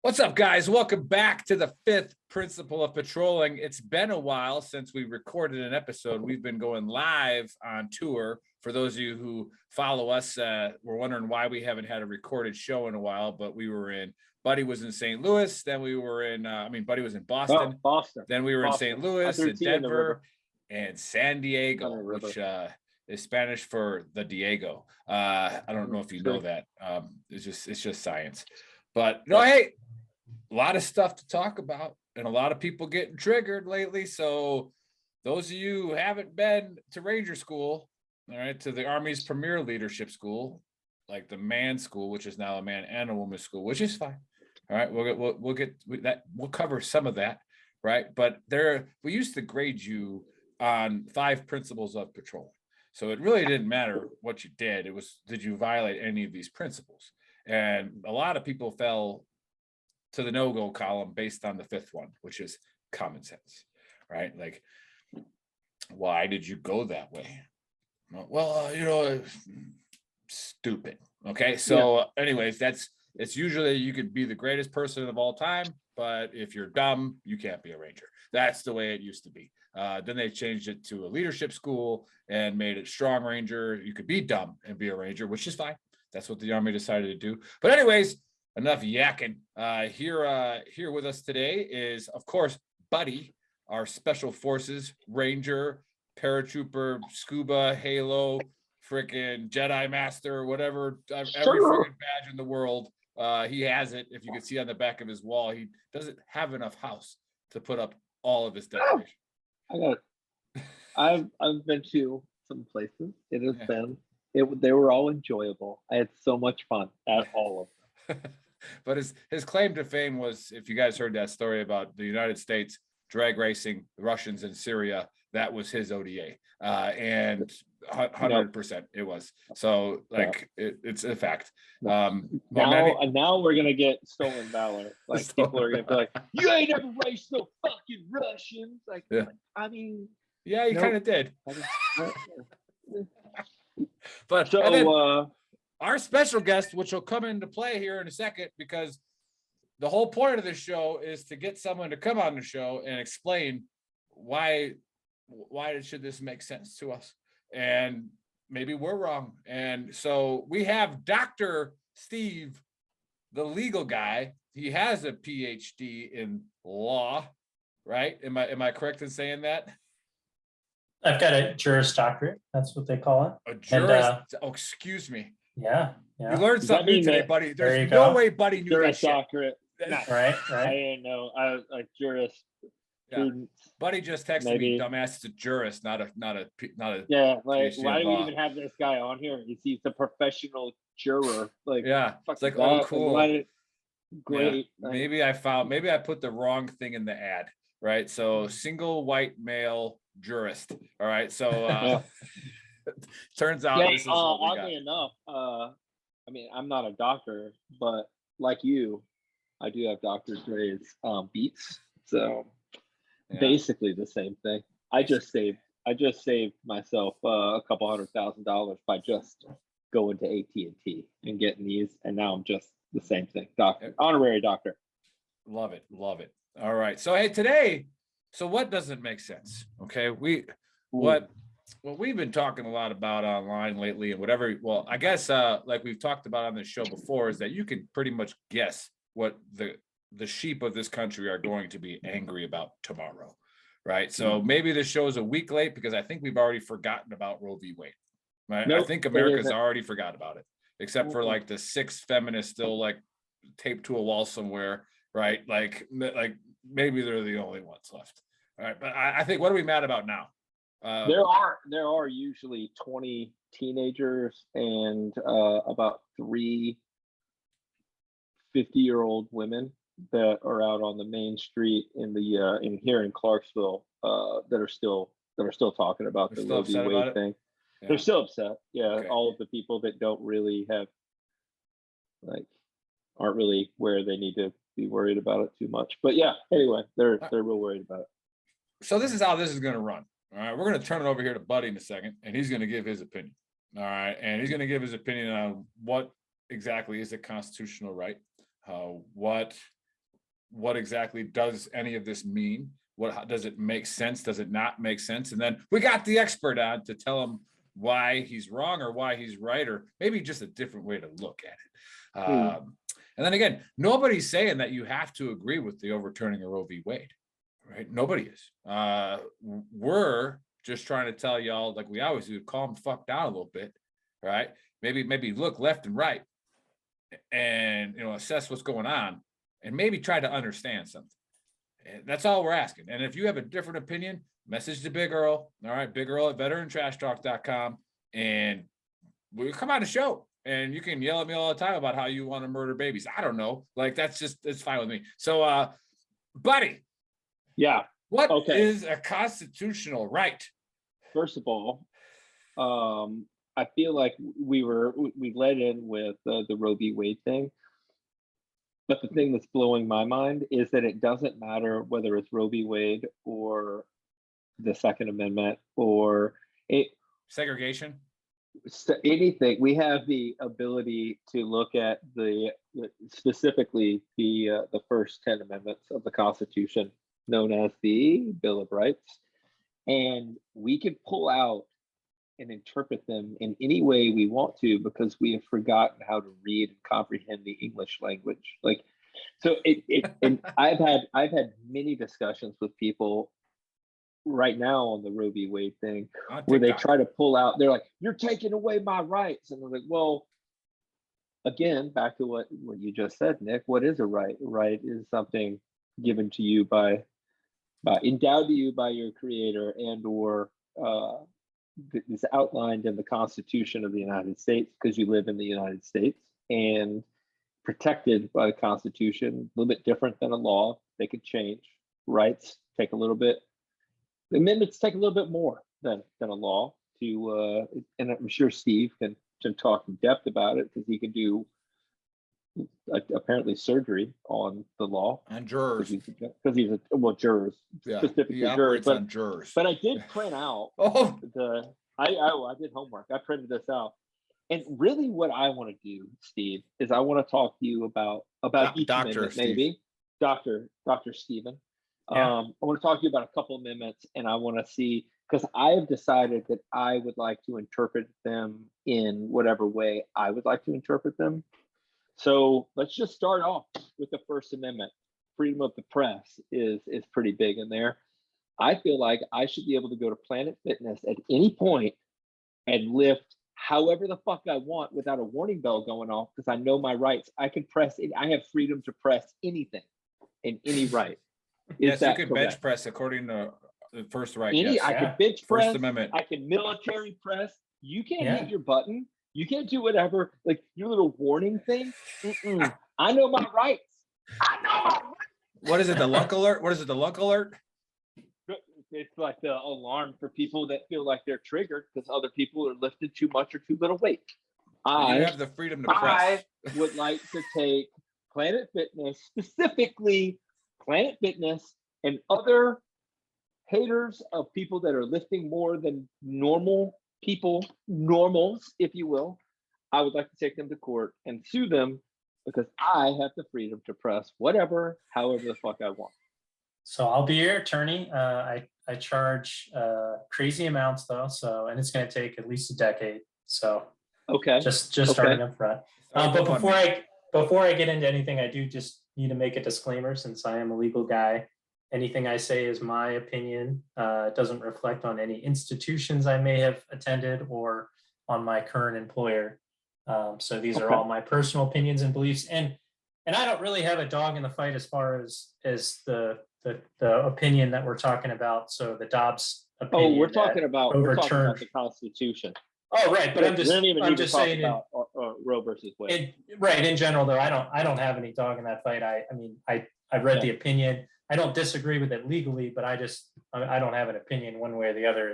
What's up, guys? Welcome back to the fifth principle of patrolling. It's been a while since we recorded an episode. We've been going live on tour. For those of you who follow us, we're wondering why we haven't had a recorded show in a while, but Buddy was in St. Louis. Then we were Buddy was in Boston. Boston. Then we were in St. Louis and Denver and San Diego, which is Spanish for the Diego. I don't know if you know that. It's just science. But hey, a lot of stuff to talk about and a lot of people getting triggered lately. So those of you who haven't been to Ranger School, all right, to the Army's premier leadership school, like the man school, which is now a man and a woman school, which is fine. All right, we'll cover some of that, right? But we used to grade you on 5 principles of patrol. So it really didn't matter what you did. It was, did you violate any of these principles? And a lot of people fell to the no-go column based on the 5th one, which is common sense, right? Like, why did you go that way? Well, stupid. Okay, so anyways, it's usually you could be the greatest person of all time, but if you're dumb, you can't be a ranger. That's the way it used to be. Then they changed it to a leadership school and made it strong ranger. You could be dumb and be a ranger, which is fine. That's what the Army decided to do. But anyways, enough yakking. Here with us today is, of course, Buddy, our Special Forces Ranger, Paratrooper, Scuba, Halo, freaking Jedi Master, whatever, every freaking badge in the world. He has it. If you can see on the back of his wall, he doesn't have enough house to put up all of his decorations. I got it. I've been to some places. It has been. They were all enjoyable. I had so much fun at all of them. But his claim to fame was, if you guys heard that story about the United States drag racing the Russians in Syria, that was his ODA, and 100% it was. So it's a fact. Now we're gonna get stolen valor. Like people are gonna be like, "You ain't ever raced no fucking Russians." Like, I mean, yeah, you kind of did. But so our special guest, which will come into play here in a second, because the whole point of this show is to get someone to come on the show and explain why should this make sense to us, and maybe we're wrong. And so we have Dr. Steve, the legal guy. He has a PhD in law, right? Am I correct in saying that? I've got a Juris Doctorate. That's what they call it. A Juris. Oh, excuse me. Yeah. You learned something new today, buddy. There's no way Buddy knew Juris that Doctorate. No. Right. I didn't know. I was like Juris. Yeah. Buddy just texted me, dumbass. It's a jurist, not a. Yeah, like PhD why do we law. even have this guy on here? He's a professional juror. Like, it's like, oh, cool. Great. Yeah. Maybe I put the wrong thing in the ad, right? So single white male jurist. All right. So turns out this is what we oddly enough, I mean, I'm not a doctor, but like you, I do have doctor's grades, beats. So basically the same thing. I just saved myself a couple $100,000 by just going to AT&T and getting these, and now I'm just the same thing. Doctor, honorary doctor. Love it. All right. So hey, today, so what doesn't make sense? Okay, what we've been talking a lot about online lately, and whatever. Well, I guess like we've talked about on this show before, is that you can pretty much guess what the sheep of this country are going to be angry about tomorrow, right? So maybe this show is a week late because I think we've already forgotten about Roe v. Wade. Right? Nope, I think America's already forgot about it, except for like the 6 feminists still like taped to a wall somewhere, right? Like maybe they're the only ones left. All right, but I think, what are we mad about now? There are usually 20 teenagers and about 3 50-year-old women that are out on the main street in here in Clarksville that are still talking about the Roe v. Wade thing. Yeah. They're still upset. Yeah, okay. All of the people that don't really aren't really where they need to be worried about it too much. But yeah, anyway, they're real worried about it. So this is how this is going to run. All right, we're going to turn it over here to Buddy in a second, and he's going to give his opinion. All right, and he's going to give his opinion on what exactly is a constitutional right, what what exactly does any of this mean? What does it make sense? Does it not make sense? And then we got the expert on to tell him why he's wrong or why he's right, or maybe just a different way to look at it. And then again, nobody's saying that you have to agree with the overturning of Roe v. Wade, right? Nobody is. We're just trying to tell y'all, like we always do, calm the fuck down a little bit, right? Maybe look left and right and, assess what's going on and maybe try to understand something. And that's all we're asking. And if you have a different opinion, message to Big Earl. All right, Big Earl at VeteranTrashTalk.com, and we'll come on the show. And you can yell at me all the time about how you want to murder babies. I don't know. Like, it's fine with me. So, buddy. Yeah. What is a constitutional right? First of all, I feel like we led in with the Roe v. Wade thing. But the thing that's blowing my mind is that it doesn't matter whether it's Roe v. Wade or the Second Amendment or segregation, anything. We have the ability to look at specifically the first 10 amendments of the Constitution, known as the Bill of Rights, and we can pull out and interpret them in any way we want to, because we have forgotten how to read and comprehend the English language. Like, so and I've had many discussions with people right now on the Roe v. Wade thing, where they try to pull out, they're like, you're taking away my rights. And I'm like, well, again, back to what you just said, Nick, what is a right? Right is something given to you endowed to you by your creator, and or is outlined in the Constitution of the United States, because you live in the United States, and protected by the Constitution. A little bit different than a law. They could change. Rights take a little bit. The amendments take a little bit more than a law to, and I'm sure Steve can talk in depth about it, because he can do apparently surgery on the law and jurors, because he's jurors, specifically jurors, on jurors. But I did print out I did homework. I printed this out, and really what I want to do, Steve, is I want to talk to you about each amendment, maybe Dr. Stephen. I want to talk to you about a couple amendments, and I want to see, because I have decided that I would like to interpret them in whatever way I would like to interpret them. So let's just start off with the First Amendment. Freedom of the press is pretty big in there. I feel like I should be able to go to Planet Fitness at any point and lift however the fuck I want without a warning bell going off, because I know my rights. I can press it. I have freedom to press anything in any right. Yes, you can bench press according to the first right. I can bench press. First Amendment. I can military press. You can't hit your button. You can't do whatever. Like your little warning thing. I know my rights. I know my rights. What is it? The lunk alert? What is it? The lunk alert? It's like the alarm for people that feel like they're triggered because other people are lifting too much or too little weight. You have the freedom to press. I would like to take Planet Fitness, specifically Planet Fitness, and other haters of people that are lifting more than normal people, normals, if you will. I would like to take them to court and sue them because I have the freedom to press whatever, however the fuck I want. So I'll be your attorney. I charge crazy amounts though, and it's going to take at least a decade. So okay, just starting up front. But before I get into anything, I do just need to make a disclaimer, since I am a legal guy. Anything I say is my opinion. It doesn't reflect on any institutions I may have attended or on my current employer. So these are all my personal opinions and beliefs, and I don't really have a dog in the fight as far as the opinion that we're talking about. So the Dobbs opinion. We're talking about the Constitution. Oh, right, but I'm just saying about Roe versus Wade. In general, though, I don't have any dog in that fight. I've read the opinion. I don't disagree with it legally, but I don't have an opinion one way or the other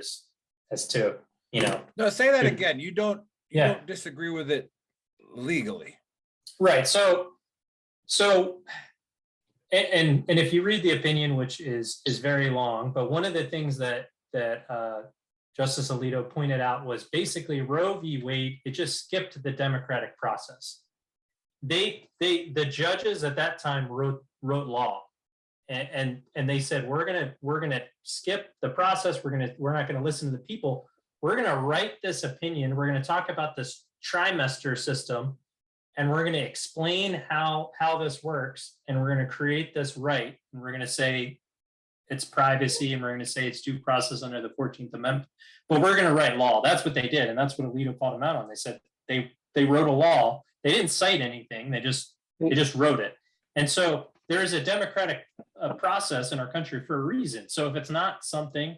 as to, No, say that again. You don't disagree with it legally. Right. So and if you read the opinion, which is very long, but one of the things that Justice Alito pointed out was basically Roe v. Wade, it just skipped the democratic process. the judges at that time wrote law, and they said we're gonna skip the process. We're not gonna listen to the people. We're gonna write this opinion. We're gonna talk about this trimester system, and we're gonna explain how this works, and we're gonna create this right, and we're gonna say it's privacy, and we're going to say it's due process under the 14th Amendment, but we're going to write law. That's what they did, and that's what Alito called them out on. They said they wrote a law. They didn't cite anything. They just wrote it. And so there is a democratic process in our country for a reason. So if it's not something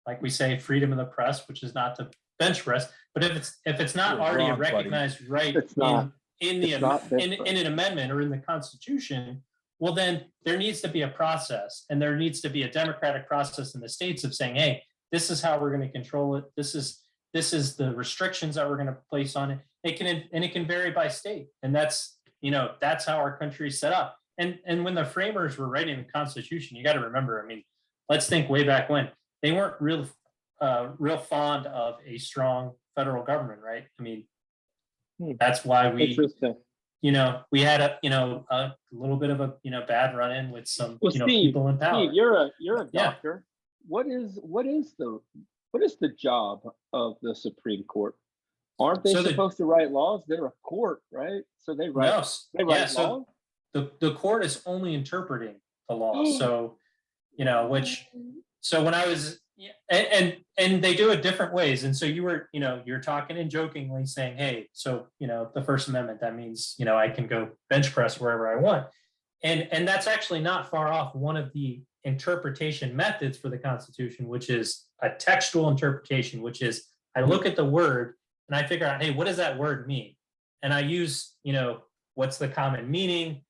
like we say freedom of the press, which is not to bench press, but if it's not already a recognized right in an amendment or in the Constitution, well, then there needs to be a process, and there needs to be a democratic process in the states of saying, hey, this is how we're going to control it. This is the restrictions that we're going to place on it. It can vary by state. And that's how our country is set up. And when the framers were writing the Constitution, you got to remember, I mean, let's think way back when they weren't real fond of a strong federal government, right? I mean, that's why we had a little bit of a bad run-in with some Steve, people in power. Steve, you're a doctor. What is the job of the Supreme Court? Aren't they supposed to write laws? They're a court, right? So they write laws. So the court is only interpreting the law. So so when I was and they do it different ways. And so you're talking and jokingly saying, hey, so the First Amendment, that means I can go bench press wherever I want. And that's actually not far off one of the interpretation methods for the Constitution, which is a textual interpretation, which is I look at the word and I figure out, hey, what does that word mean? And I use, what's the common meaning?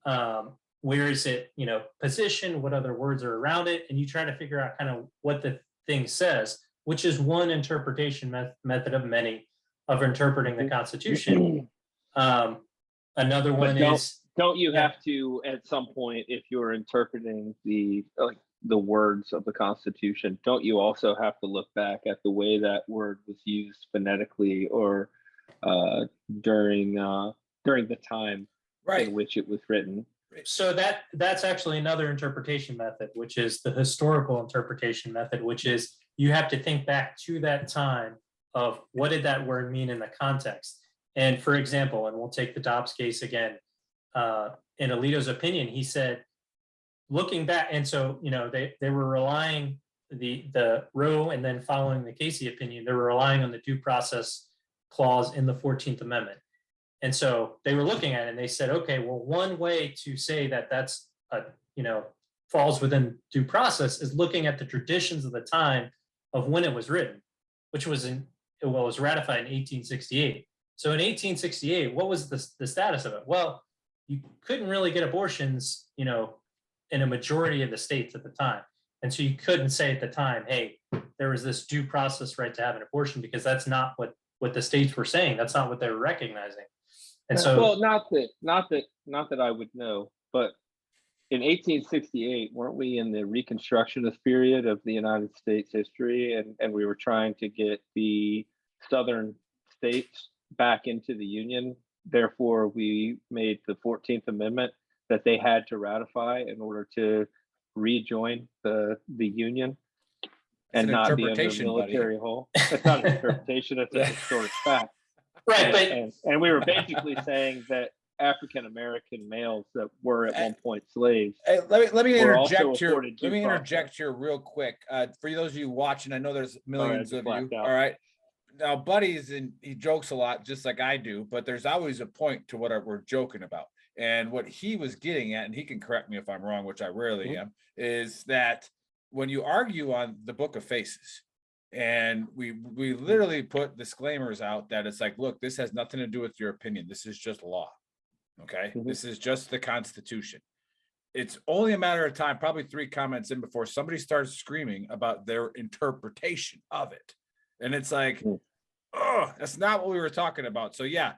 Where is it, position? What other words are around it? And you try to figure out kind of what the thing says, which is one interpretation method of many of interpreting the Constitution. Another one is. Don't you have to, at some point, if you're interpreting the words of the Constitution, don't you also have to look back at the way that word was used phonetically or during the time in which it was written? So that's actually another interpretation method, which is the historical interpretation method, which is you have to think back to that time of what did that word mean in the context. And for example, and we'll take the Dobbs case again, in Alito's opinion, he said, looking back, and so, they were relying the Roe and then following the Casey opinion, they were relying on the due process clause in the 14th Amendment. And so they were looking at it and they said, okay, well, one way to say that that's, falls within due process is looking at the traditions of the time of when it was written, which was was ratified in 1868. So in 1868, what was the status of it? Well, you couldn't really get abortions, in a majority of the states at the time. And so you couldn't say at the time, hey, there was this due process right to have an abortion, because that's not what the states were saying. That's not what they were recognizing. And so, well, not that I would know, but in 1868, weren't we in the Reconstructionist period of the United States history, and we were trying to get the southern states back into the Union? Therefore, we made the 14th Amendment that they had to ratify in order to rejoin the Union and not be under military hold. That's not an interpretation, it's a historic fact. Right, and we were basically saying that African American males that were at one point slaves. Hey, let me interject here real quick. For those of you watching, I know there's millions of you. All right. Now, Buddy's he jokes a lot, just like I do, but there's always a point to what we're joking about. And what he was getting at, and he can correct me if I'm wrong, which I rarely am, is that when you argue on the Book of Faces, and we literally put disclaimers out that it's like, look, this has nothing to do with your opinion. This is just law. Okay. This is just the Constitution. It's only a matter of time, probably 3 comments in, before somebody starts screaming about their interpretation of it. And it's like, oh, that's not what we were talking about. So yeah,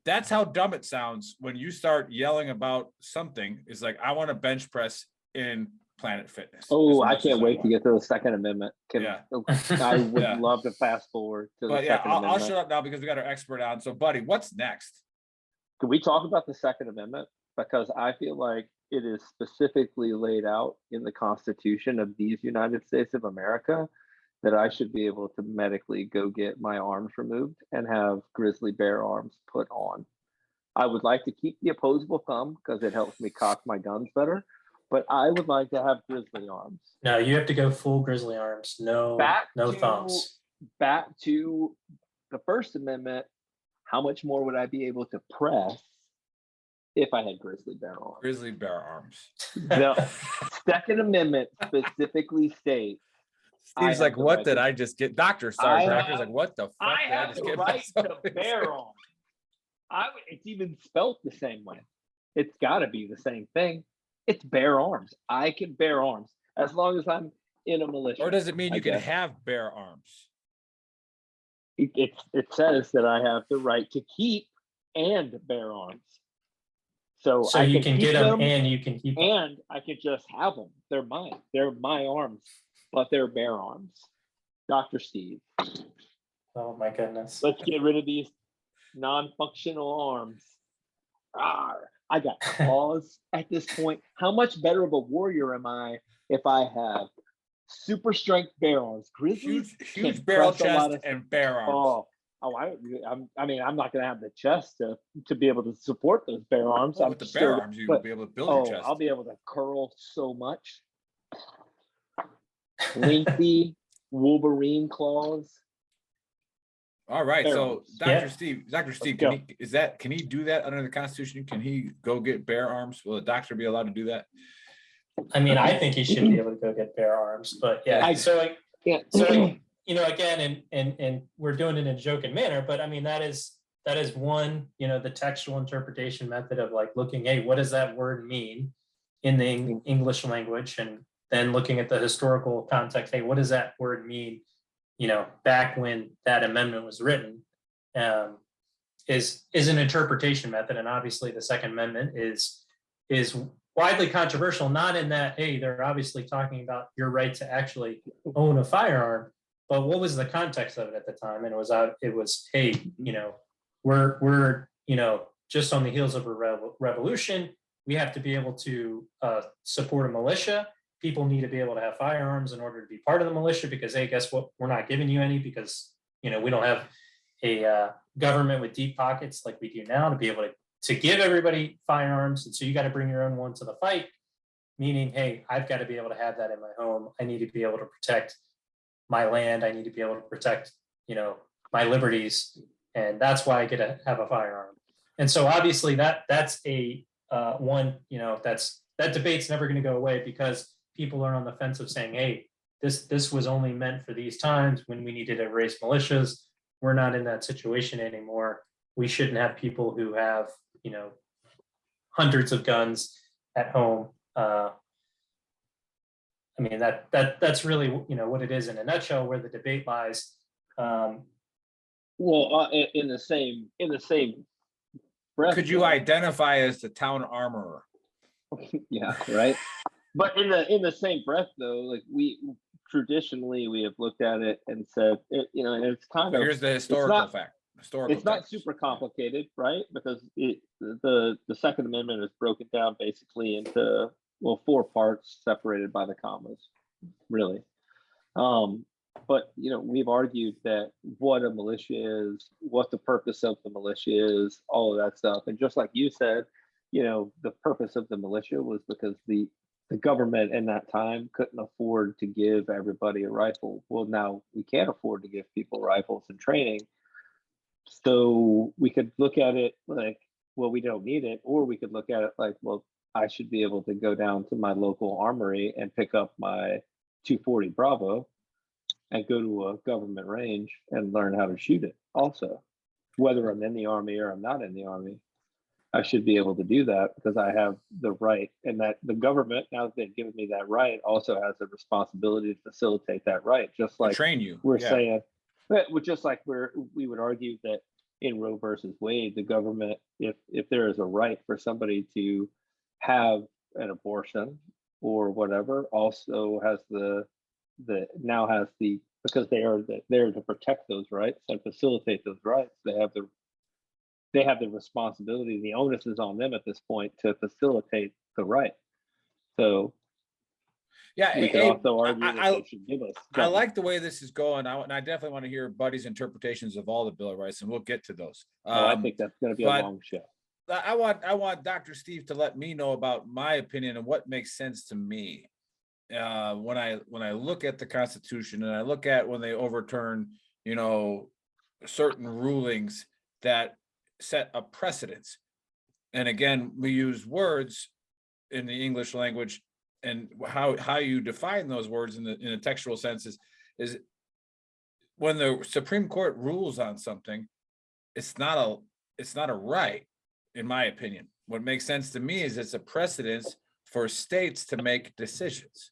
that's how dumb it sounds when you start yelling about something. Is like, I want to bench press in Planet Fitness. Oh, I can't wait to get to the Second Amendment. I would love to fast forward to the Second Amendment. I'll shut up now because we got our expert on. So, Buddy, what's next? Can we talk about the Second Amendment? Because I feel like it is specifically laid out in the Constitution of these United States of America that I should be able to medically go get my arms removed and have grizzly bear arms put on. I would like to keep the opposable thumb because it helps me cock my guns better, but I would like to have grizzly arms. No, you have to go full grizzly arms. No, no thumbs. Back to the First Amendment. How much more would I be able to press if I had grizzly bear arms? Grizzly bear arms. The Second Amendment specifically states. Steve's like, what did I just get? Doctor's like, what the fuck I did I have just the get? right to bear arms. It's even spelt the same way. It's got to be the same thing. It's bear arms. I can bear arms as long as I'm in a militia. Or does it mean you can have bear arms? It says that I have the right to keep and bear arms. So you can get them and you can keep them. And I can just have them. They're mine. They're my arms, but they're bear arms. Dr. Steve. Oh my goodness. Let's get rid of these non-functional arms. Rawr. I got claws at this point. How much better of a warrior am I if I have super strength bear arms? Grizzlies, huge barrel chest and bear arms. I mean, I'm not going to have the chest to be able to support those bear arms. With the bear arms, you'll be able to build your chest. I'll be able to curl so much. Lengthy Wolverine claws. All right, so Dr. Steve, can he do that under the Constitution? Can he go get bear arms? Will a doctor be allowed to do that? I mean, I think he should be able to go get bear arms, but so you know, again, and we're doing it in a joking manner, but I mean, that is one, you know, the textual interpretation method of like looking, hey, what does that word mean in the English language? And then looking at the historical context, hey, what does that word mean, you know, back when that amendment was written, is an interpretation method. And obviously the Second Amendment is widely controversial, not in that, hey, they're obviously talking about your right to actually own a firearm, but what was the context of it at the time? And it was, hey, you know, we're you know, just on the heels of a revolution, we have to be able to support a militia. People need to be able to have firearms in order to be part of the militia because, hey, guess what? We're not giving you any because, you know, we don't have a government with deep pockets like we do now to be able to give everybody firearms. And so you got to bring your own one to the fight, meaning, hey, I've got to be able to have that in my home. I need to be able to protect my land. I need to be able to protect, you know, my liberties. And that's why I get to have a firearm. And so obviously that's a one, you know, that debate's never going to go away because people are on the fence of saying, hey, this was only meant for these times when we needed to erase militias. We're not in that situation anymore. We shouldn't have people who have, you know, hundreds of guns at home. I mean, that's really, you know, what it is in a nutshell, where the debate lies. In the same breath. Could you identify as the town armorer? Yeah, right. But in the same breath, though, like we traditionally have looked at it and said, you know, and it's kind of, here's the historical fact. It's not super complicated, right? Because the Second Amendment is broken down basically into 4 parts separated by the commas, really. But you know, we've argued that what a militia is, what the purpose of the militia is, all of that stuff, and just like you said, you know, the purpose of the militia was because the government in that time couldn't afford to give everybody a rifle. Well, now we can't afford to give people rifles and training. So we could look at it like, well, we don't need it. Or we could look at it like, well, I should be able to go down to my local armory and pick up my 240 Bravo and go to a government range and learn how to shoot it also. Whether I'm in the Army or I'm not in the Army, I should be able to do that because I have the right, and that the government, now that they've given me that right, also has a responsibility to facilitate that right. Just like train you. We're saying, but just like we would argue that in Roe versus Wade, the government, if there is a right for somebody to have an abortion or whatever, also has because they are there to protect those rights and facilitate those rights. They have they have the responsibility. The onus is on them at this point to facilitate the right. So yeah, we can also argue that they should give us. I like the way this is going. And I definitely want to hear Buddy's interpretations of all the Bill of Rights, and we'll get to those. I think that's going to be a long show. I want Dr. Steve to let me know about my opinion and what makes sense to me. When I look at the Constitution and I look at when they overturn, certain rulings that set a precedence. And again, we use words in the English language, and how you define those words in a textual sense is when the Supreme Court rules on something, it's not a right, in my opinion. What makes sense to me is it's a precedence for states to make decisions,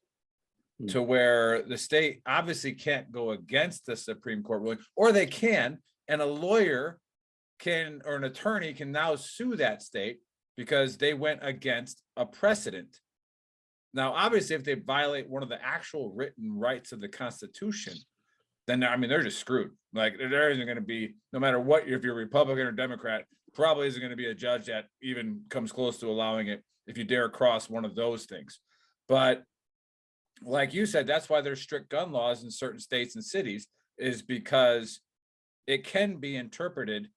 to where the state obviously can't go against the Supreme Court ruling, or they can, and a lawyer can, or an attorney can now sue that state because they went against a precedent. Now, obviously, if they violate one of the actual written rights of the Constitution, then they're just screwed. Like, there isn't going to be, no matter what, if you're Republican or Democrat, probably isn't going to be a judge that even comes close to allowing it if you dare cross one of those things. But like you said, that's why there's strict gun laws in certain states and cities, is because it can be interpreted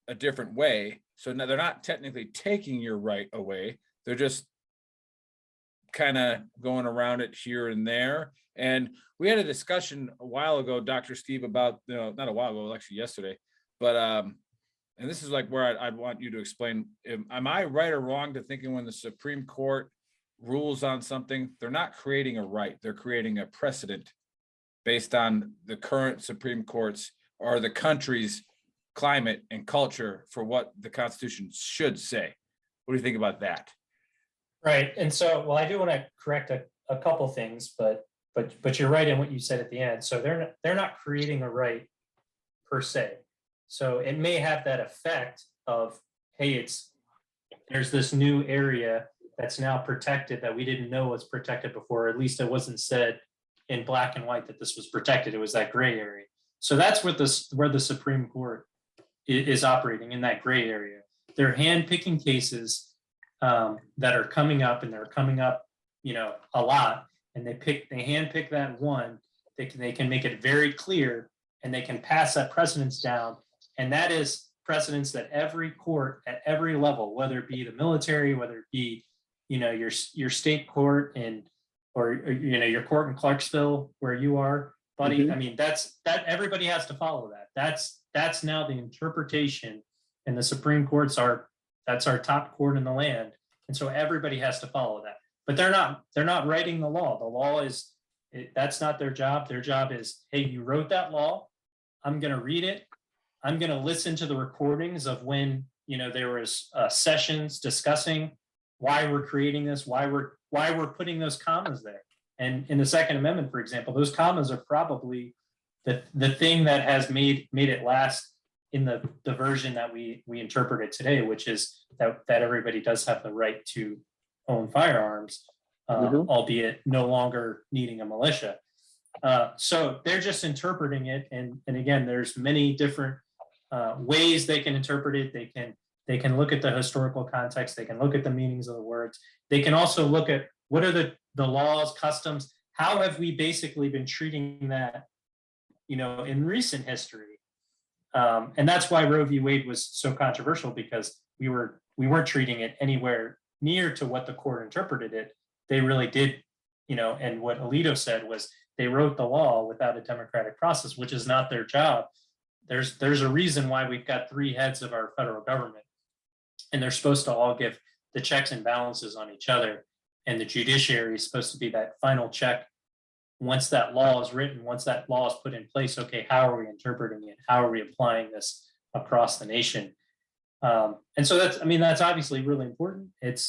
a different way. So now they're not technically taking your right away. They're just kind of going around it here and there. And we had a discussion a while ago, Dr. Steve, about, not a while ago, actually yesterday, but and this is like where I'd want you to explain, am I right or wrong to thinking when the Supreme Court rules on something, they're not creating a right, they're creating a precedent based on the current Supreme Court's or the country's climate and culture for what the Constitution should say? What do you think about that? Right. And so, well, I do want to correct a couple things, but you're right in what you said at the end. So they're not creating a right per se. So it may have that effect of, hey, there's this new area that's now protected that we didn't know was protected before. At least it wasn't said in black and white that this was protected. It was that gray area. So that's where the Supreme Court is operating, in that gray area. They're handpicking cases that are coming up, and they're coming up, a lot. And they handpick that one. They can make it very clear, and they can pass that precedence down. And that is precedence that every court at every level, whether it be the military, whether it be, your state court or your court in Clarksville where you are, buddy. Mm-hmm. That everybody has to follow that. That's now the interpretation, and the Supreme Court's that's our top court in the land. And so everybody has to follow that. But they're not writing the law. The law that's not their job. Their job is, hey, you wrote that law. I'm going to read it. I'm going to listen to the recordings of when, there was sessions discussing why we're creating this, why we're putting those commas there. And in the Second Amendment, for example, those commas are probably the thing that has made it last in the version that we interpret it today, which is that everybody does have the right to own firearms, albeit no longer needing a militia. So they're just interpreting it, and again, there's many different ways they can interpret it. They can look at the historical context. They can look at the meanings of the words. They can also look at what are the laws, customs. How have we basically been treating that, in recent history? And that's why Roe v. Wade was so controversial, because we weren't treating it anywhere near to what the court interpreted it. They really did, and what Alito said was they wrote the law without a democratic process, which is not their job. There's a reason why we've got 3 heads of our federal government, and they're supposed to all give the checks and balances on each other. And the judiciary is supposed to be that final check. Once that law is written, once that law is put in place, okay, how are we interpreting it? How are we applying this across the nation? And so that's obviously really important. It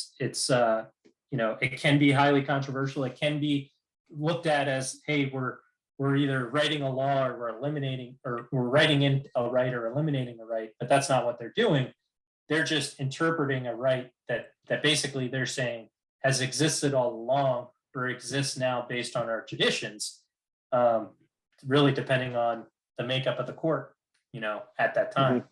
can be highly controversial. It can be looked at as, hey, we're either writing a law or we're writing in a right or eliminating a right, but that's not what they're doing. They're just interpreting a right that basically they're saying has existed all along or exists now based on our traditions, really depending on the makeup of the court, at that time.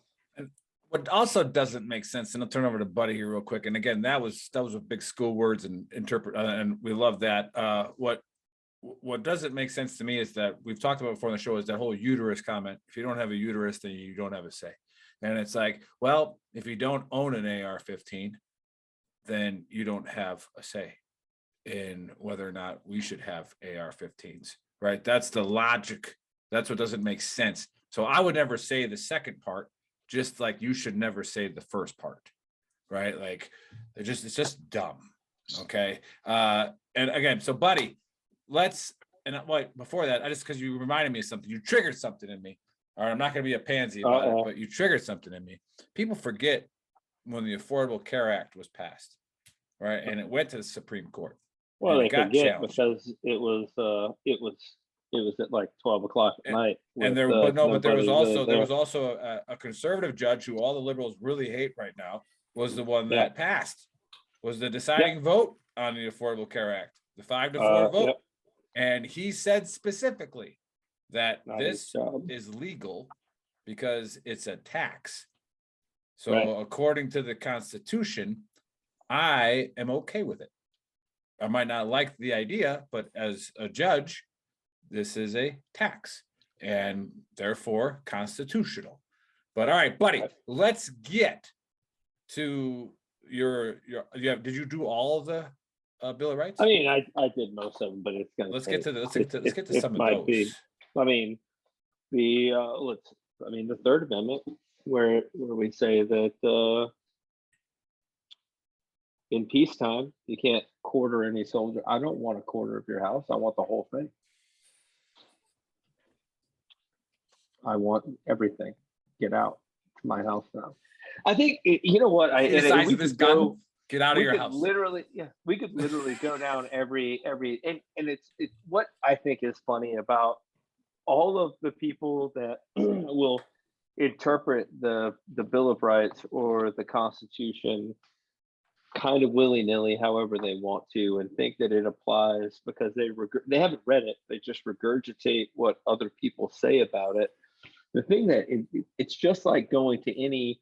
What also doesn't make sense, and I'll turn over to Buddy here real quick. And again, that was with big school words and interpret, and we love that. What doesn't make sense to me is that we've talked about before on the show is that whole uterus comment. If you don't have a uterus, then you don't have a say. And it's like, well, if you don't own an AR-15, then you don't have a say in whether or not we should have AR-15s, right? That's the logic. That's what doesn't make sense. So I would never say the second part, just like you should never say the first part, right? Like it's just dumb. Okay. And again, so Buddy, before that, because you reminded me of something, you triggered something in me. All right, I'm not going to be a pansy about it, but you triggered something in me. People forget when the Affordable Care Act was passed, right? And it went to the Supreme Court. Well, they forget because it was at like 12 o'clock at night. And there was also a conservative judge who all the liberals really hate right now was the one that passed, was the deciding vote on the Affordable Care Act, the 5-4 vote. Yep. And he said specifically that this is legal because it's a tax. So according to the Constitution, I am okay with it. I might not like the idea, but as a judge, this is a tax and therefore constitutional. But all right, Buddy, let's get to your did you do all of the Bill of Rights? I mean, I did most of them, but it's gonna let's get to some of those. I mean, the Third Amendment, where we say that in peacetime you can't quarter any soldier. I don't want a quarter of your house. I want the whole thing. I want everything. Get out to my house now. I think you know what the size of this gun. Get out of your house. We could literally go down every and it's what I think is funny about all of the people that will interpret the Bill of Rights or the Constitution kind of willy-nilly, however they want to, and think that it applies because they haven't read it. They just regurgitate what other people say about it. The thing that it's just like going to any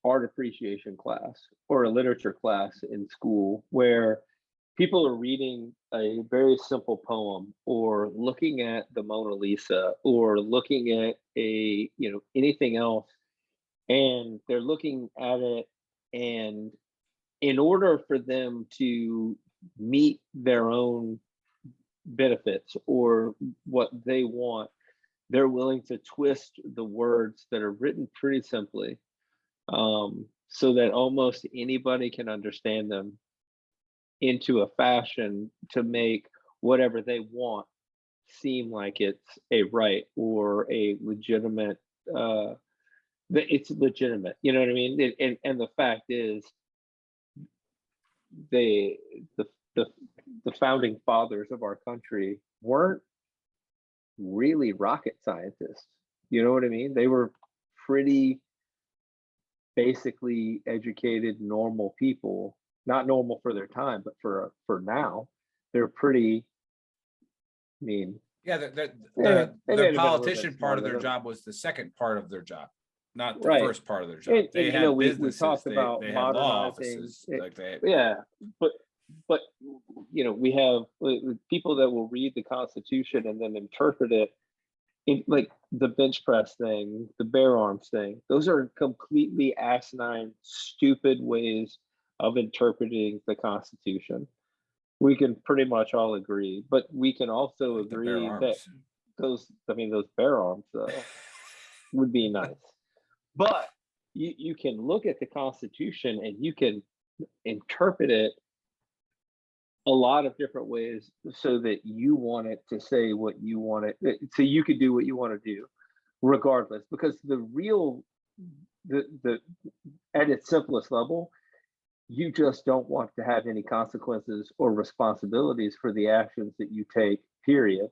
art appreciation class or a literature class in school where people are reading a very simple poem or looking at the Mona Lisa or looking at anything else, and they're looking at it, and in order for them to meet their own benefits or what they want, they're willing to twist the words that are written pretty simply, so that almost anybody can understand them into a fashion to make whatever they want seem like it's a right or a legitimate, it's legitimate. You know what I mean? And the fact is, the founding fathers of our country weren't really rocket scientists. You know what I mean? They were pretty basically educated, normal people. Not normal for their time, but for now, they're pretty. I mean, the politician part of their job was the second part of their job, not the first part of their job. They had businesses. We talked about they had law offices. But we have people that will read the Constitution and then interpret it, like the bench press thing, the bear arms thing. Those are completely asinine, stupid ways of interpreting the Constitution. We can pretty much all agree, but we can also agree that those bear arms would be nice. But you can look at the Constitution and you can interpret it a lot of different ways so that you want it to say what you want it, so you could do what you want to do regardless, because the at its simplest level, you just don't want to have any consequences or responsibilities for the actions that you take, period.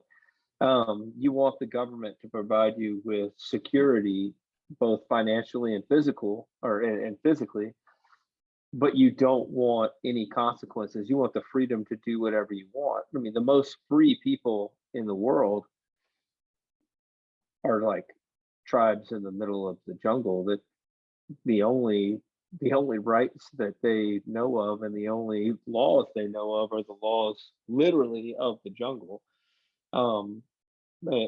You want the government to provide you with security, both financially and physically, but you don't want any consequences. You want the freedom to do whatever you want. I mean, the most free people in the world are like tribes in the middle of the jungle that the only rights that they know of and the only laws they know of are the laws literally of the jungle. Um, eh,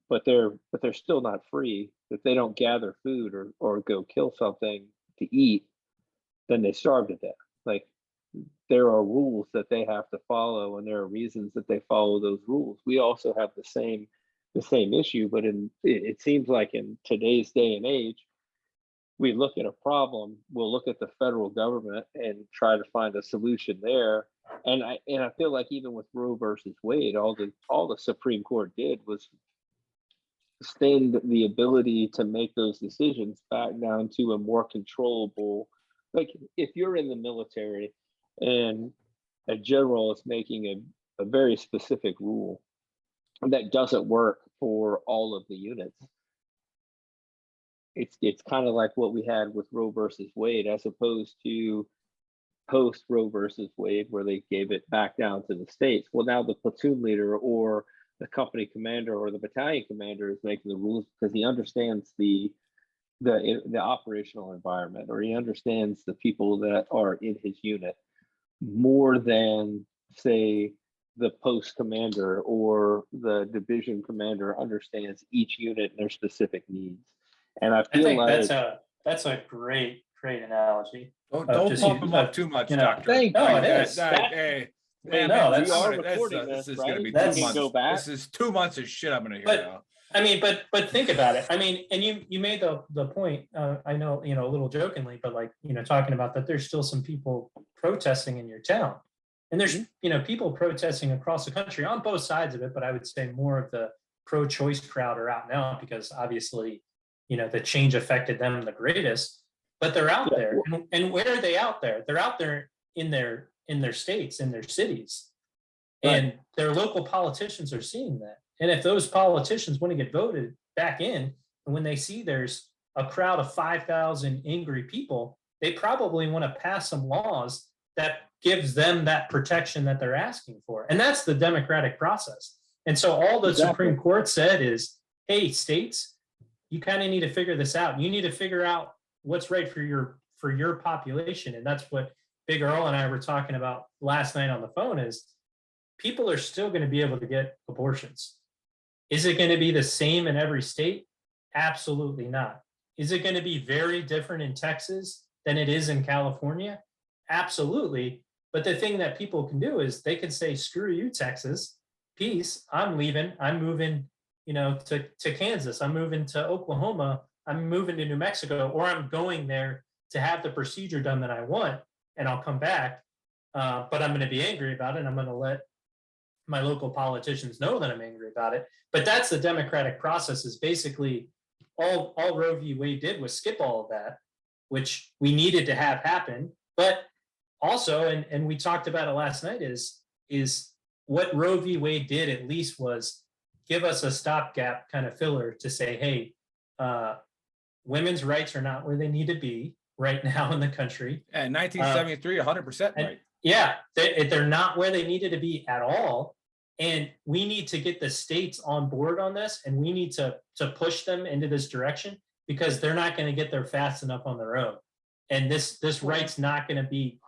but they're still not free. If they don't gather food or go kill something to eat, then they starve to death. Like, there are rules that they have to follow, and there are reasons that they follow those rules. We also have the same issue, but it seems like in today's day and age, we look at a problem, we'll look at the federal government and try to find a solution there. And I feel like even with Roe versus Wade, all the Supreme Court did was extend the ability to make those decisions back down to a more controllable. Like, if you're in the military and a general is making a very specific rule that doesn't work for all of the units, it's kind of like what we had with Roe versus Wade, as opposed to post Roe versus Wade, where they gave it back down to the states. Well, now the platoon leader or the company commander or the battalion commander is making the rules because he understands the operational environment, or he understands the people that are in his unit more than, say, the post commander or the division commander understands each unit and their specific needs. And I feel like that's a great analogy. Don't pump him up too much, Doctor. Thank no, you. it is. Hey, man, no, man, we are this recording this, is right? going to be That's- 2 months. Go back. This is 2 months of shit I'm going to hear But- now. I mean, but think about it. I mean, and you made the point. I know, a little jokingly, but like, talking about that, there's still some people protesting in your town, and there's people protesting across the country on both sides of it. But I would say more of the pro-choice crowd are out now because obviously, the change affected them the greatest. But they're out there, and where are they out there? They're out there in their states, in their cities, and their local politicians are seeing that. And if those politicians want to get voted back in, and when they see there's a crowd of 5,000 angry people, they probably want to pass some laws that gives them that protection that they're asking for. And that's the democratic process. And so all the Supreme Court said is, hey, states, you kind of need to figure this out. You need to figure out what's right for your population. And that's what Big Earl and I were talking about last night on the phone is people are still going to be able to get abortions. Is it going to be the same in every state? Absolutely not. Is it going to be very different in Texas than it is in California? Absolutely. But the thing that people can do is they can say, screw you, Texas, peace, I'm leaving, I'm moving, to Kansas, I'm moving to Oklahoma, I'm moving to New Mexico, or I'm going there to have the procedure done that I want, and I'll come back. But I'm going to be angry about it, and I'm going to let my local politicians know that I'm angry about it. But that's the democratic process, is basically all Roe v. Wade did was skip all of that, which we needed to have happen. But also, and we talked about it last night, is what Roe v. Wade did at least was give us a stopgap kind of filler to say, hey, women's rights are not where they need to be right now in the country. And 1973, 100% right. Yeah, they're not where they needed to be at all. And we need to get the states on board on this, and we need to push them into this direction, because they're not going to get there fast enough on their own. And this right's not going to be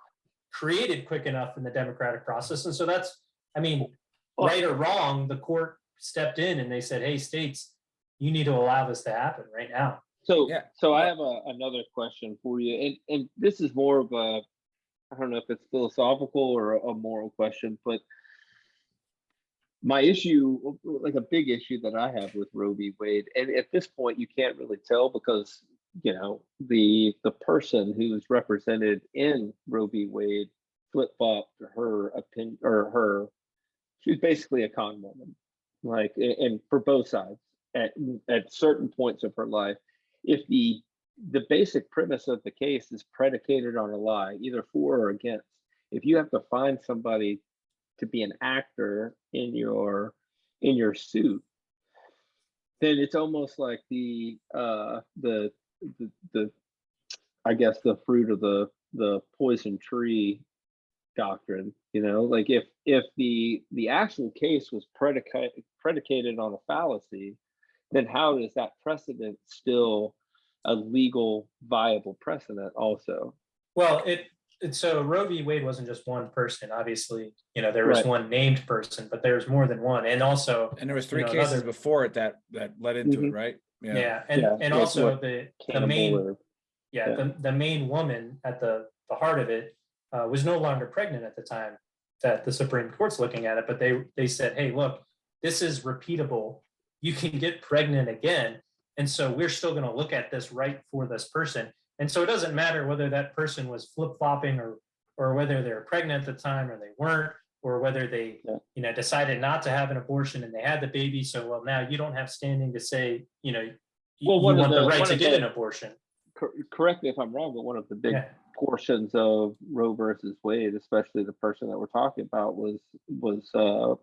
created quick enough in the democratic process. And so that's, right or wrong, the court stepped in and they said, hey, states, you need to allow this to happen right now. So I have another question for you, and this is more of a, I don't know if it's philosophical or a moral question, but my issue, like a big issue that I have with Roe v. Wade, and at this point you can't really tell because the person who's represented in Roe v. Wade flip-flopped her opinion, or she's basically a con woman, like, and for both sides at certain points of her life. If the basic premise of the case is predicated on a lie, either for or against, if you have to find somebody to be an actor in your suit, then it's almost like the I guess the fruit of the poison tree doctrine. Like, if the actual case was predicated on a fallacy, then how does that precedent still a legal viable precedent also. Well, so Roe v. Wade wasn't just one person. Obviously, there was Right. one named person, but there's more than one. And also, And there was 3 cases before it that led into it, right? Yeah. And also the main, the main woman at the heart of it was no longer pregnant at the time that the Supreme Court's looking at it, but they said, hey, look, this is repeatable. You can get pregnant again. And so we're still going to look at this right for this person. And so it doesn't matter whether that person was flip-flopping or whether they were pregnant at the time or they weren't, or whether they decided not to have an abortion and they had the baby. So, well, now you don't have standing to say, you want the right to get an abortion. Correct me if I'm wrong, but one of the big portions of Roe versus Wade, especially the person that we're talking about, was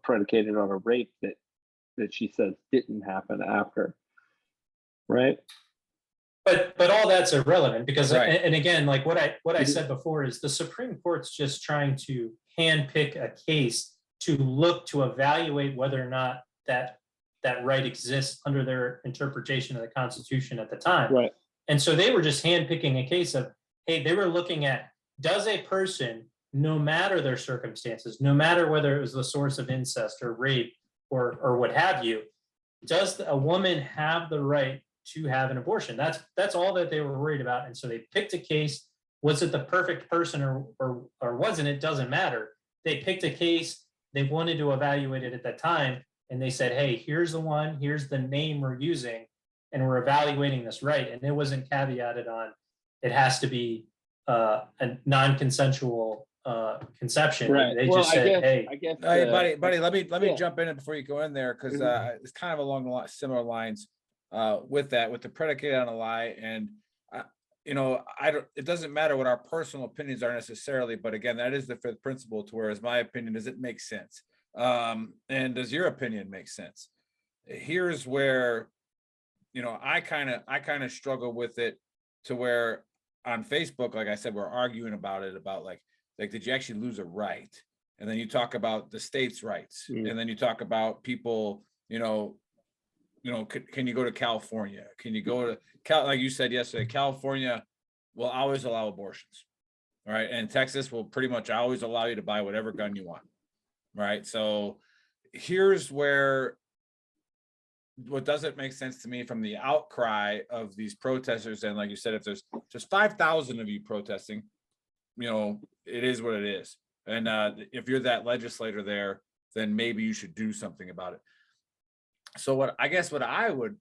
predicated on a rape that she says didn't happen after, right? But all that's irrelevant because, and again, like what I said before is the Supreme Court's just trying to handpick a case to look to evaluate whether or not that right exists under their interpretation of the Constitution at the time. Right. And so they were just handpicking a case of, hey, they were looking at, does a person, no matter their circumstances, no matter whether it was the source of incest or rape or what have you, does a woman have the right to have an abortion? That's all that they were worried about. And so they picked a case. Was it the perfect person or wasn't it? Doesn't matter. They picked a case. They wanted to evaluate it at that time. And they said, hey, here's the one, here's the name we're using, and we're evaluating this right. And it wasn't caveated on, it has to be a non-consensual conception. Right. They just said, hey, buddy, let me jump in before you go in there, because it's kind of along the similar lines with the predicate on a lie. And it doesn't matter what our personal opinions are necessarily, but again, that is the fifth principle, to whereas my opinion, does it make sense? And does your opinion make sense? Here's where I kind of struggle with it, to where on Facebook, like I said, we're arguing about it, about like did you actually lose a right? And then you talk about the state's rights, and then you talk about people, can you go to California? Can you go to like you said yesterday, California will always allow abortions, right? And Texas will pretty much always allow you to buy whatever gun you want, right? So here's where what doesn't make sense to me from the outcry of these protesters. And like you said, if there's just 5,000 of you protesting, it is what it is. And if you're that legislator there, then maybe you should do something about it. So what I would,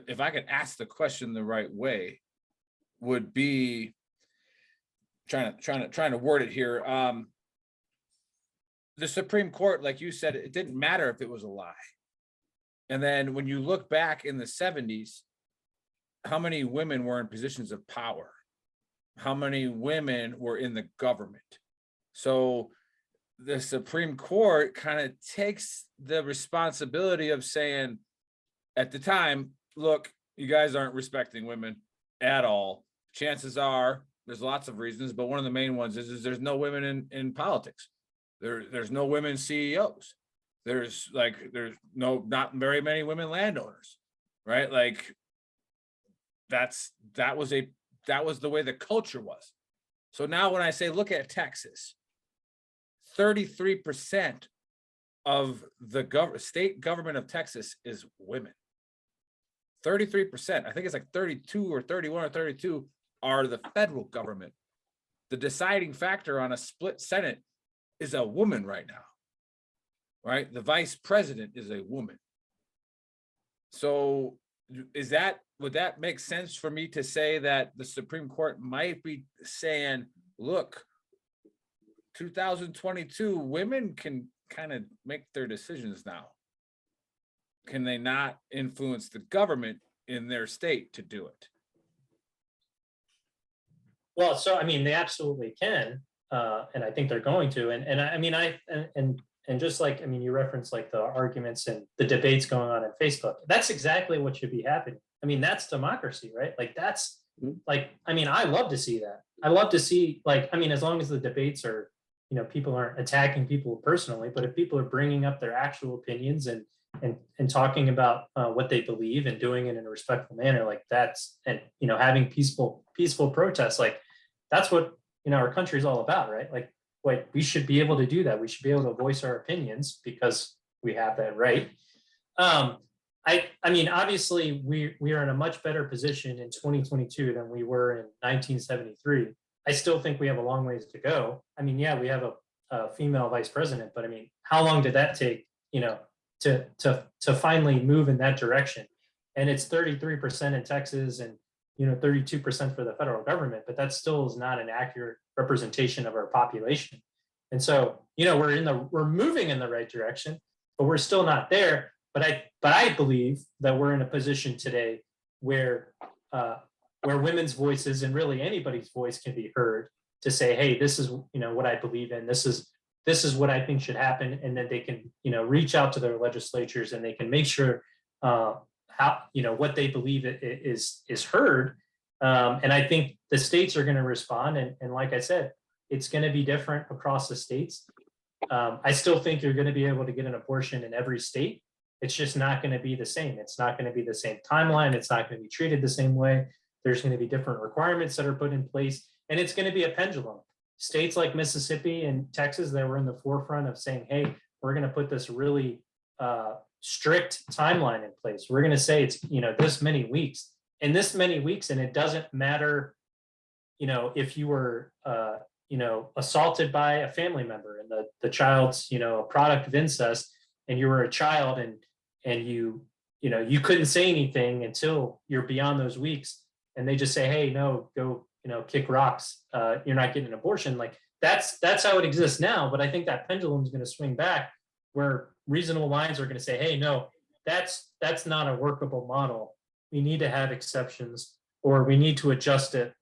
if I could ask the question the right way, would be trying to word it here. The Supreme Court, like you said, it didn't matter if it was a lie. And then when you look back in the 70s, how many women were in positions of power? How many women were in the government? So the Supreme Court kind of takes the responsibility of saying, at the time, look, you guys aren't respecting women at all. Chances are, there's lots of reasons, but one of the main ones is there's no women in politics. There's no women CEOs. There's not very many women landowners, right? Like that was the way the culture was. So now when I say, look at Texas, 33% of the state government of Texas is women. 33%, I think it's like 32 or 31 or 32 are the federal government. The deciding factor on a split Senate is a woman right now, right? The vice president is a woman. So would that make sense for me to say that the Supreme Court might be saying, look, 2022, women can kind of make their decisions now. Can they not influence the government in their state to do it? Well, so I mean, they absolutely can, and I think they're going to. And just like, I mean, you referenced like the arguments and the debates going on Facebook. That's exactly what should be happening. I mean, that's democracy, right? Like that's like, I mean, I love to see that. I love to see, like, I mean, as long as the debates are, people aren't attacking people personally, but if people are bringing up their actual opinions and and talking about what they believe and doing it in a respectful manner, like that's, and having peaceful protests, like that's what our country is all about, right? Like, what we should be able to do that. We should be able to voice our opinions because we have that right. I mean, obviously, we are in a much better position in 2022 than we were in 1973. I still think we have a long ways to go. I mean, yeah, we have a female vice president, but I mean, how long did that take? To finally move in that direction? And it's 33% in Texas and 32% for the federal government, but that still is not an accurate representation of our population. And so, we're moving in the right direction, but we're still not there. But I believe that we're in a position today where women's voices and really anybody's voice can be heard to say, hey, this is what I believe in. This is what I think should happen, and then they can reach out to their legislatures and they can make sure how what they believe is heard. And I think the states are going to respond. And like I said, it's going to be different across the states. I still think you're going to be able to get an abortion in every state. It's just not going to be the same. It's not going to be the same timeline. It's not going to be treated the same way. There's going to be different requirements that are put in place, and it's going to be a pendulum. States like Mississippi and Texas, they were in the forefront of saying, hey, we're going to put this really strict timeline in place. We're going to say it's, this many weeks, and it doesn't matter, if you were, assaulted by a family member and the child's, a product of incest, and you were a child and you couldn't say anything until you're beyond those weeks. And they just say, hey, no, go, kick rocks. You're not getting an abortion. Like that's how it exists now. But I think that pendulum is going to swing back where reasonable minds are going to say, hey, no, that's not a workable model. We need to have exceptions, or we need to adjust it.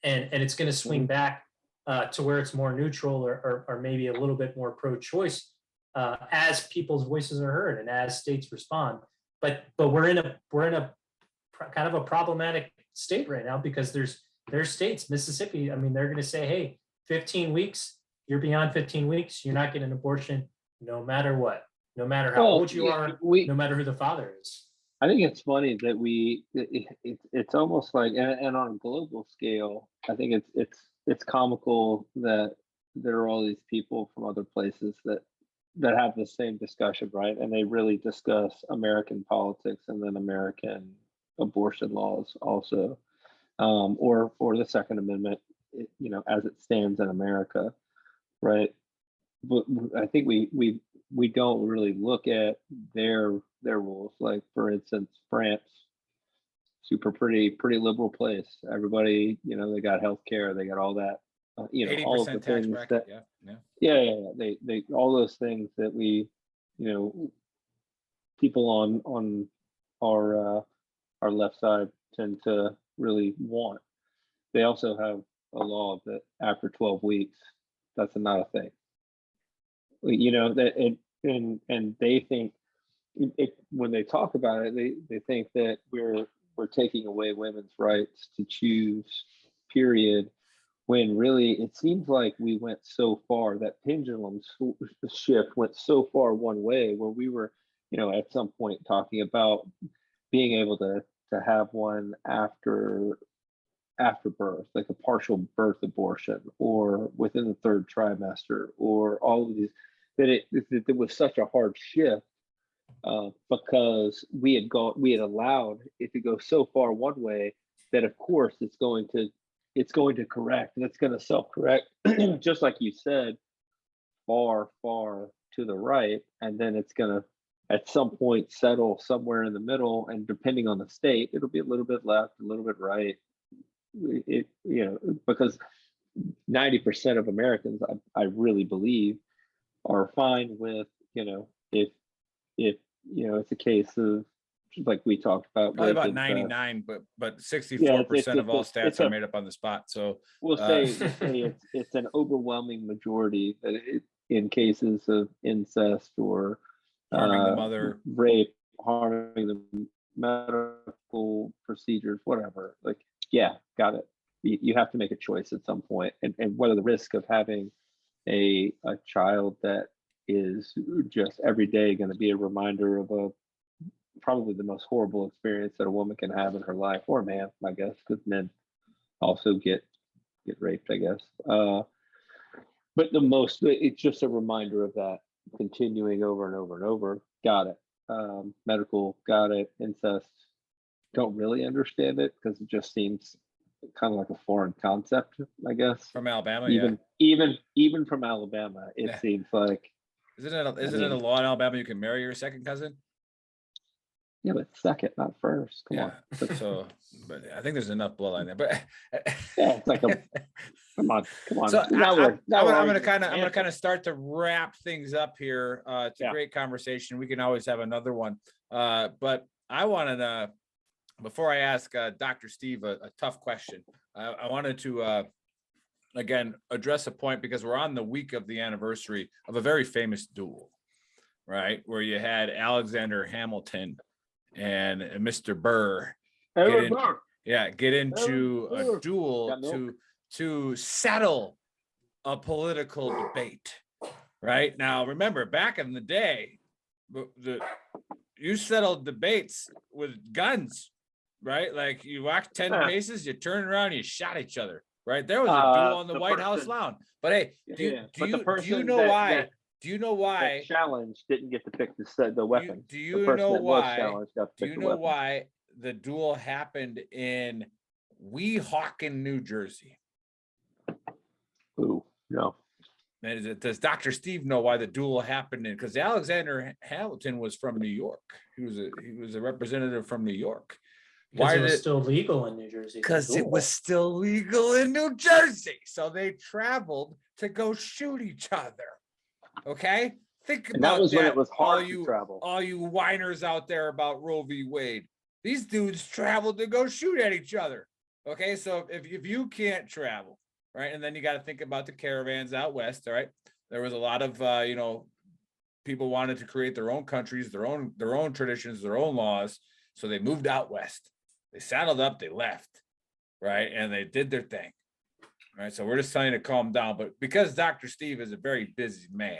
And it's going to swing back to where it's more neutral or maybe a little bit more pro-choice as people's voices are heard and as states respond. But we're in a kind of a problematic state right now because there's states, Mississippi, I mean, they're going to say, hey, 15 weeks, you're beyond 15 weeks, you're not getting an abortion no matter what, no matter how old you are, no matter who the father is. I think it's funny that it's almost like, and on a global scale, I think it's comical that there are all these people from other places that have the same discussion, right? And they really discuss American politics and then American abortion laws also, or the Second Amendment, as it stands in America, right? But I think we don't really look at their rules. Like, for instance, France, pretty liberal place. Everybody, they got healthcare, they got all that, all of the things bracket, they all those things that we, people on our left side tend to really want. They also have a law that after 12 weeks, that's not a thing. That and they think when they talk about it, they think that we're taking away women's rights to choose, period. When really it seems like we went so far, that pendulum shift went so far one way, where we were, at some point talking about being able to have one after birth, like a partial birth abortion, or within the third trimester, or all of these, that it was such a hard shift because we had allowed it to go so far one way that of course it's going to correct, and it's going to self-correct, just like you said, far to the right, and then it's going to at some point settle somewhere in the middle, and depending on the state, it'll be a little bit left, a little bit right. Because 90% of Americans, I really believe, are fine with, if it's a case of, like we talked about, probably about 99, but 64% of all stats are made up on the spot. So we'll say it's an overwhelming majority that in cases of incest or harming the mother, rape, harming the medical procedures, whatever. Like, yeah, got it. You have to make a choice at some point, and whether the risk of having a child that is just every day going to be a reminder of probably the most horrible experience that a woman can have in her life, or a man, I guess, because men also get raped, I guess. But it's just a reminder of that continuing over and over and over. Got it. Medical, got it. Incest, don't really understand it because it just seems kind of like a foreign concept, I guess. From Alabama, even from Alabama, it seems like. Isn't it a law in Alabama you can marry your second cousin? Yeah, but second, not first. Come on. So, but I think there's enough bloodline there. But yeah, it's like come on. So I'm gonna kind of start to wrap things up here. It's a great conversation. We can always have another one. But I wanted to, before I ask Dr. Steve a tough question, I wanted to again address a point, because we're on the week of the anniversary of a very famous duel, right? Where you had Alexander Hamilton and Mr. Burr get into a duel to settle a political debate. Right now, remember, back in the day, you settled debates with guns, right? Like you walked 10 paces, you turn around, you shot each other, right? There was a duel on the White House lawn. But hey, do you know why? Do you know why challenge didn't get to pick the weapon? Do you know why the duel happened in Weehawken, New Jersey? Ooh, no. Does Dr. Steve know why the duel happened in? Because Alexander Hamilton was from New York. He was a representative from New York. Why was it still legal in New Jersey? Because it was still legal in New Jersey. So they traveled to go shoot each other. Okay, think about that. Was when it was hard to travel. All you whiners out there about Roe v. Wade. These dudes traveled to go shoot at each other. Okay, so if you can't travel, right, and then you got to think about the caravans out west. All right, there was a lot of people wanted to create their own countries, their own traditions, their own laws. So they moved out west. They saddled up. They left, right, and they did their thing. Right, so we're just telling you to calm down, but because Dr. Steve is a very busy man,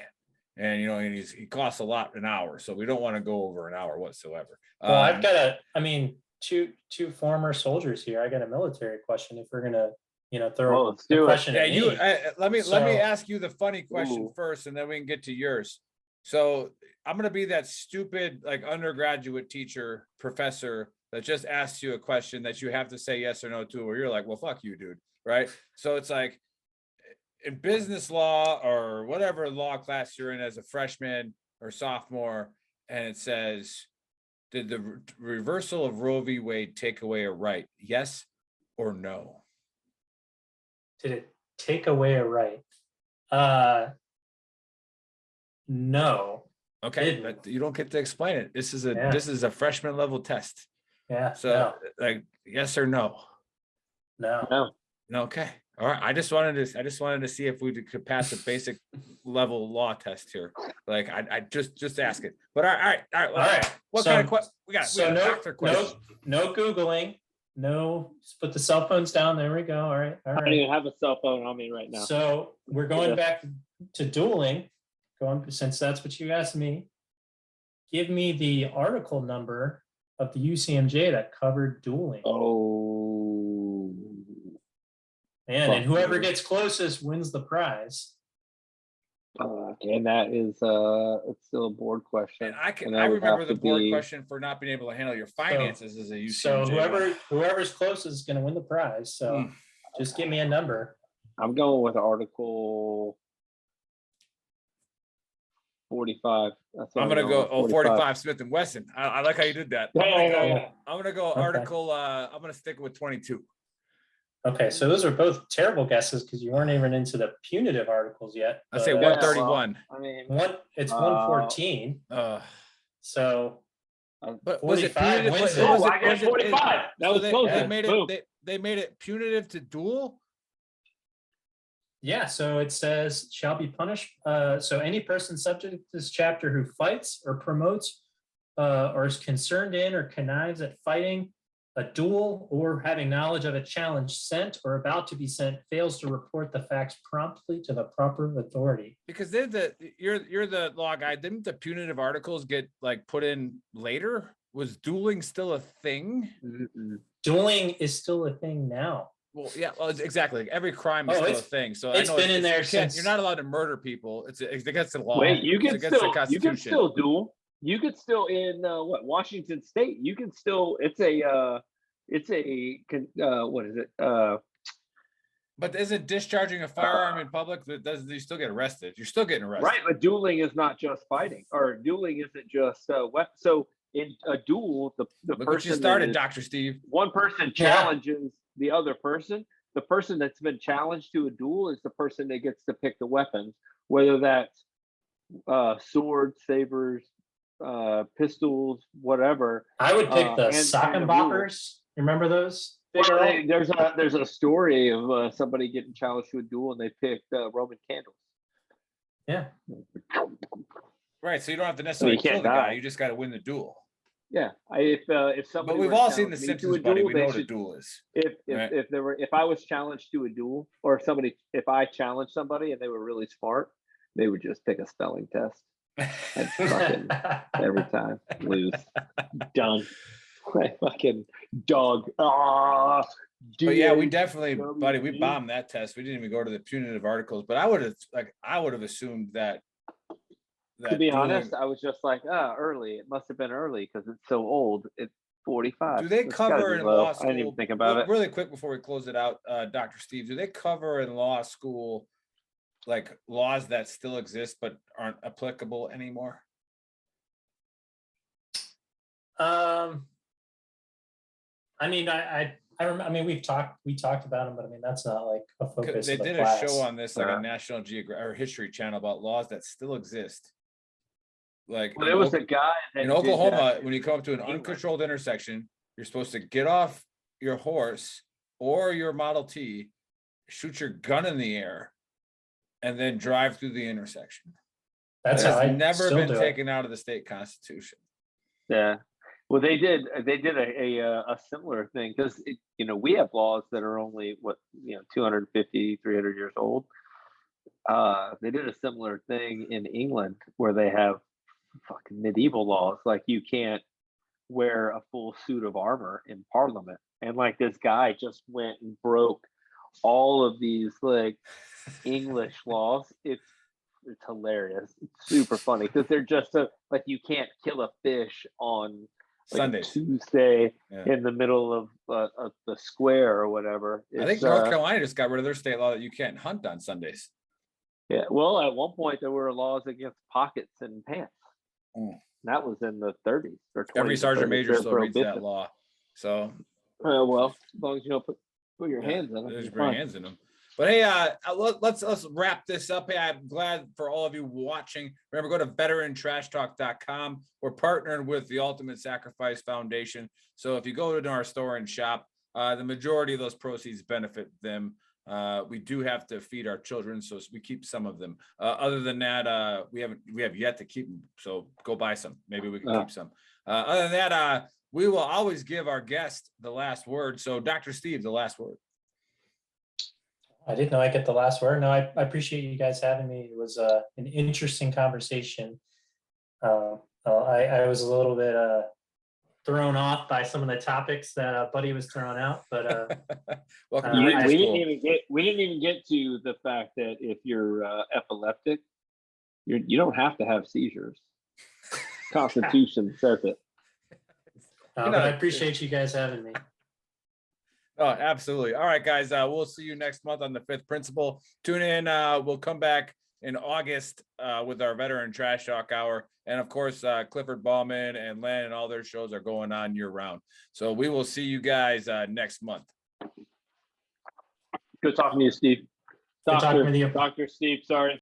and he costs a lot an hour, so we don't want to go over an hour whatsoever. Well, I've got two former soldiers here. I got a military question. If we're gonna, throw a question at me. Let me ask you the funny question first, and then we can get to yours. So I'm gonna be that stupid undergraduate teacher professor that just asks you a question that you have to say yes or no to, where you're like, well, fuck you, dude. Right. So it's like in business law or whatever law class you're in as a freshman or sophomore, and it says, did the reversal of Roe v. Wade take away a right? Yes or no? Did it take away a right? No. Okay, but you don't get to explain it. This is a freshman level test. Yeah. So yes or no? No. Okay. All right. I just wanted to see if we could pass a basic level law test here. Like I just ask it. But all right. What kind of question we got? So no Googling. No, just put the cell phones down. There we go. All right. I don't even have a cell phone on me right now. So we're going back to dueling. Since that's what you asked me. Give me the article number of the UCMJ that covered dueling. Oh. And whoever gets closest wins the prize. And that is it's still a board question. And I remember the board question for not being able to handle your finances as a UCMJ. So whoever's closest is going to win the prize. So just give me a number. I'm going with Article 45. I'm going to go 45 Smith and Wesson. I like how you did that. I'm going to go Article. I'm going to stick with 22. Okay, so those are both terrible guesses because you weren't even into the punitive articles yet. I say 131. It's 114. So, but was it punitive? I got 45. That was close. They made it punitive to duel. Yeah, so it says shall be punished. So any person subject to this chapter who fights or promotes or is concerned in or connives at fighting a duel or having knowledge of a challenge sent or about to be sent fails to report the facts promptly to the proper authority. Because then you're the law guy. Didn't the punitive articles get like put in later? Was dueling still a thing? Dueling is still a thing now. Well, yeah, well, exactly. Every crime is still a thing. So it's been in there since. You're not allowed to murder people. It's against the law. Wait, you can still duel. You could still in Washington State. You can still. It's a what is it? But isn't discharging a firearm in public that doesn't you still get arrested? You're still getting arrested, right? But dueling is not just fighting, or dueling isn't just weapon. So in a duel, the Look person what you started, Dr. Steve. One person challenges the other person. The person that's been challenged to a duel is the person that gets to pick the weapons, whether that's swords, sabers, pistols, whatever. I would pick the sock and boppers. You remember those? Well, there's a story of somebody getting challenged to a duel and they picked Roman candles. Yeah. Right. So you don't have to necessarily kill the guy. You just got to win the duel. Yeah. If somebody. But we've all seen The Simpsons, buddy. We know what a duel is. If I was challenged to a duel, or if I challenged somebody and they were really smart, they would just pick a spelling test. And fucking every time lose. Done. Fucking dog. But yeah, we definitely, buddy, we bombed that test. We didn't even go to the punitive articles. But I would have assumed that. To be honest, I was just like, early. It must have been early because it's so old. It's 45. Do they cover in law school? I didn't even think about it. Really quick before we close it out, Dr. Steve, do they cover in law school like laws that still exist but aren't applicable anymore? I mean, I mean, we talked about them, but I mean, that's not like a focus. They did a show on this, like a National Geographic or History Channel about laws that still exist. Like, well, there was a guy in Oklahoma, when you come up to an uncontrolled intersection, you're supposed to get off your horse or your Model T, shoot your gun in the air, and then drive through the intersection. That's never been taken out of the state constitution. Yeah. Well, they did a similar thing because we have laws that are only 250, 300 years old. They did a similar thing in England where they have fucking medieval laws, like you can't wear a full suit of armor in Parliament, and like this guy just went and broke all of these like English laws. It's hilarious. It's super funny because they're just like you can't kill a fish on Sunday, Tuesday in the middle of the square or whatever. I think North Carolina just got rid of their state law that you can't hunt on Sundays. Yeah, well, at one point there were laws against pockets and pants. That was in the 30s or 20s. Every sergeant major still reads that law. So, well, as long as you don't put your hands in them, just bring your hands in them. But hey, let's wrap this up. Hey, I'm glad for all of you watching. Remember, go to VeteranTrashTalk.com. We're partnering with the Ultimate Sacrifice Foundation. So if you go to our store and shop, the majority of those proceeds benefit them. We do have to feed our children, so we keep some of them. Other than that, we have yet to keep them. So go buy some. Maybe we can keep some. Other than that, we will always give our guest the last word. So Dr. Steve, the last word. I didn't know I get the last word. No, I appreciate you guys having me. It was an interesting conversation. I was a little bit thrown off by some of the topics that Buddy was throwing out, but we didn't even get to the fact that if you're epileptic, you don't have to have seizures. Constitution says it. But I appreciate you guys having me. Oh, absolutely. All right, guys. We'll see you next month on the Fifth Principle. Tune in. We'll come back in August with our Veteran Trash Talk Hour. And of course, Clifford Ballman and Len and all their shows are going on year round. So we will see you guys next month. Good talking to you, Steve. Good talking with you. Dr. Steve, sorry.